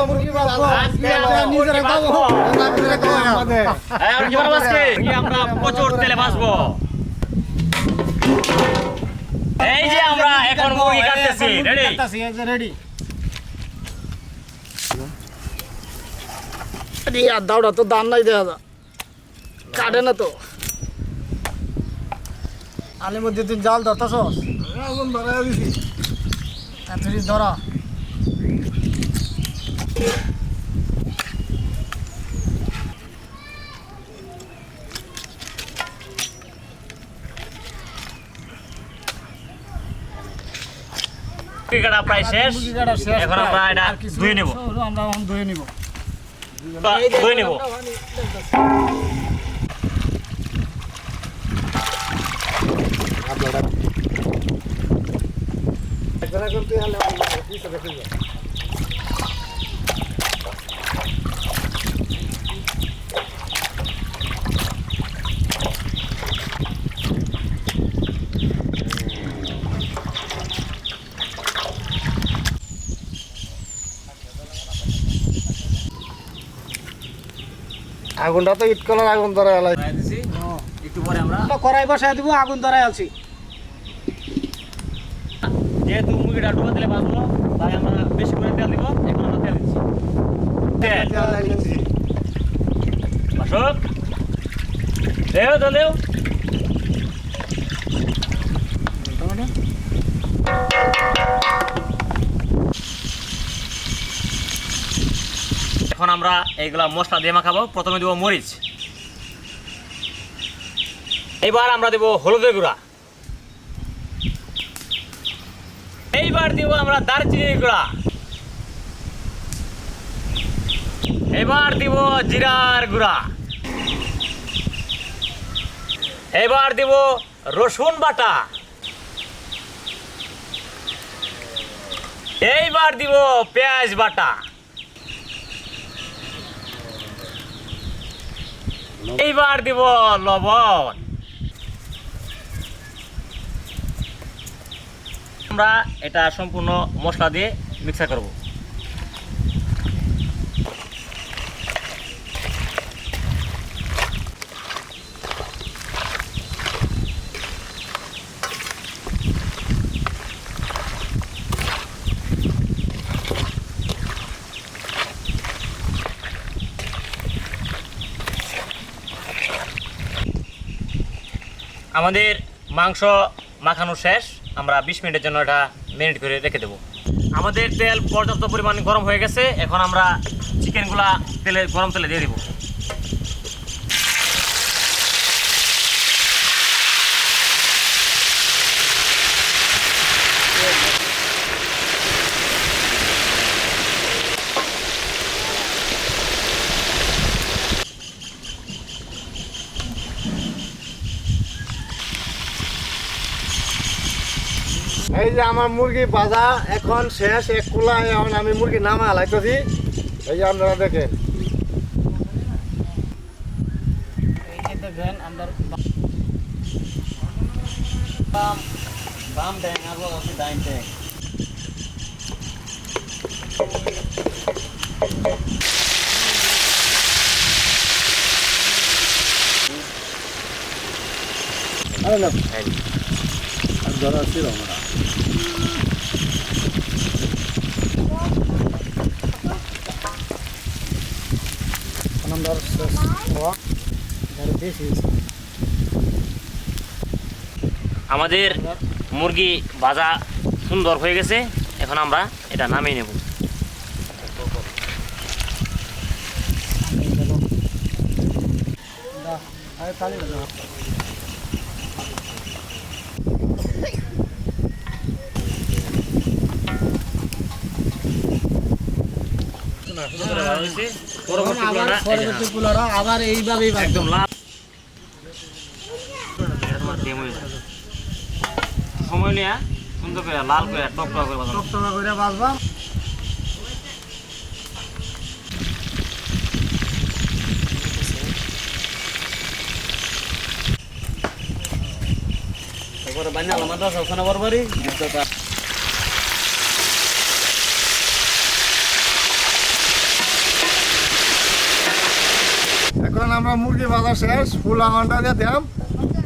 মুরগি বাঁচবো আজকে আমরা নিজেরা খাবো নিজেরা খাবো আমাদের আমরা প্রচুর তেলে ভাজবো। এই যে আমরা এখন মুরগি কাটতেছি, রেডি? রেডি আর দাওড়া তো দান নাই দেখা যা কাটে না তো আলের মধ্যে তুই জাল ধরতাছস আগুন ধরাই দিছি তুই ধরা মুরগি কাটা প্রায় শেষ। এখন আমরা এটা ধুয়ে নেব। আমরা ধুয়ে নিব ধুয়ে নেব। একজনা করতে হলে পিছে দেখে যা আগুনটা তো ইট কলার আগুন ধরে এলাই একটু পরে আমরা কড়াই বসায় দিব আগুন ধরাই আছি যেহেতু মুরগিটা ডুবা তেলে ভাজবো তাই আমরা বেশি করে তেল দিব। এখন আমরা তেল দিচ্ছি। বাসক দেও তো দেও। এখন আমরা এইগুলা মশলা দিয়ে মাখাবো। প্রথমে দেবো মরিচ, এইবার আমরা দেবো হলুদের গুঁড়া, এইবার দিব আমরা দারচিনির গুঁড়া, এবার দিব জিরার গুঁড়া, এবার দিব রসুন বাটা, এইবার দিব পেঁয়াজ বাটা, এইবার দিব লবণ। আমরা এটা সম্পূর্ণ মশলা দিয়ে মিক্সার করব। আমাদের মাংস মাখানো শেষ। আমরা 20 মিনিটের জন্য এটা ম্যারিনেট করে রেখে দেব। আমাদের তেল পর্যাপ্ত পরিমাণ গরম হয়ে গেছে। এখন আমরা চিকেনগুলা গরম তেলে দিয়ে দিব। এই যে আমার মুরগি ভাজা এখন শেষ এক কুলা। এখন আমি মুরগি নামা লাইতেছি। এই যে আপনারা দেখেন দেখবেন আমরা বাম দেন আগে আছে ডাইন দেন আরে না ধরা ছিল আমরা আমাদের মুরগি ভাজা সুন্দর হয়ে গেছে। এখন আমরা এটা নামিয়ে নেব। আবার এইভাবেই একদম লাল সময় নিয়ে সুন্দর করে লাল করে টকটকা করে ভাজা। টকটকা করে ভাজবা। তারপরে বানালাম মাদ্রাসা ওখানে বরবারি আমরা মুরগি ভাজা শেষ ফুল আমানটা দিয়ে দিলাম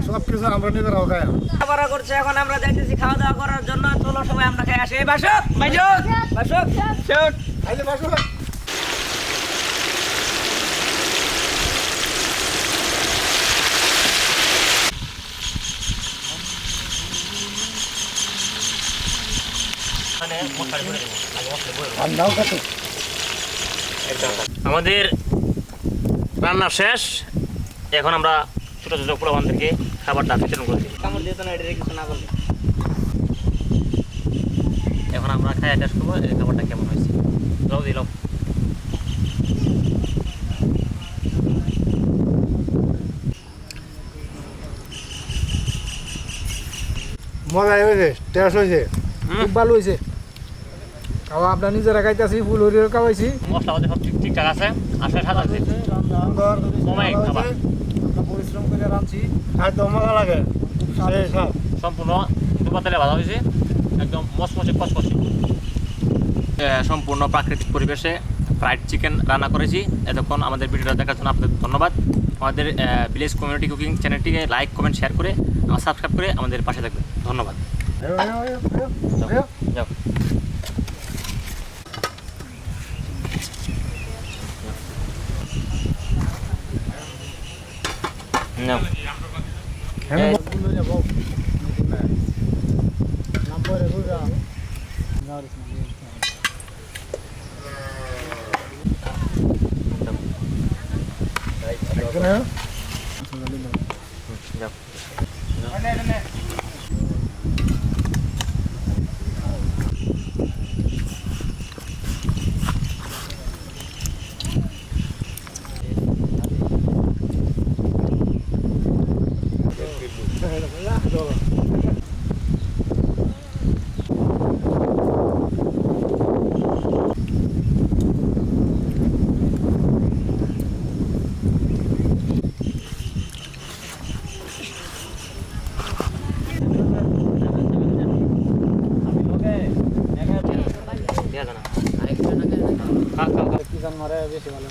সব কিছু আমরা নিজেরাও খাই খাবার করছে এখন আমরা যাইতেছি খাওয়া দাওয়া করার জন্য চলো সবাই আমরা খাই আসি এই বাসক বাসক বাসক শুট আইলে বাসো মানে মশলা করে দেবো আগে মশলা করে দেবো। আর নাও কত আমাদের রান্না শেষ এখন আমরা ছোটো ছোটো পোলাবানদেরকে খাবারটা বিতরণ করে দিই কামড় দিতে না এটা কিছু না বললে এখন আমরা খাই টেস্ট করবো এই খাবারটা কেমন হয়েছে লাও দিলাম মজা হয়েছে টেস্ট হয়েছে খুব ভালো হয়েছে খাওয়া আপনার নিজেরা খাইতেছি ফুল হরিও খাওয়াইছি মশলা আমাদের সব ঠিকঠাক আছে আসলে সাদা আছে সুন্দর সময় ভালো খাবার। হয়েছে। আমরা পরিশ্রম করে রাঁধছি খাইতে মজা লাগে সেই সব সম্পূর্ণ ডুবা তেলে ভাজা হয়েছে একদম মচমচে কচকচে সম্পূর্ণ প্রাকৃতিক পরিবেশে ফ্রাইড চিকেন রান্না করেছি এতক্ষণ আমাদের ভিডিওটা দেখার জন্য আপনাদের ধন্যবাদ আমাদের ভিলেজ কমিউনিটি কুকিং চ্যানেলটিকে লাইক কমেন্ট শেয়ার করে সাবস্ক্রাইব করে আমাদের পাশে থাকবেন ধন্যবাদ আয়ো, আয়ো, আয়ো, আয়ো, আয়ো। যাও নাও হ্যাঁ, ফুল হয়ে যাবো নাম্বারে ঘুরা এখানে যাও দেয়া জানা খা খা খা কিষান মারে বেশি ভালো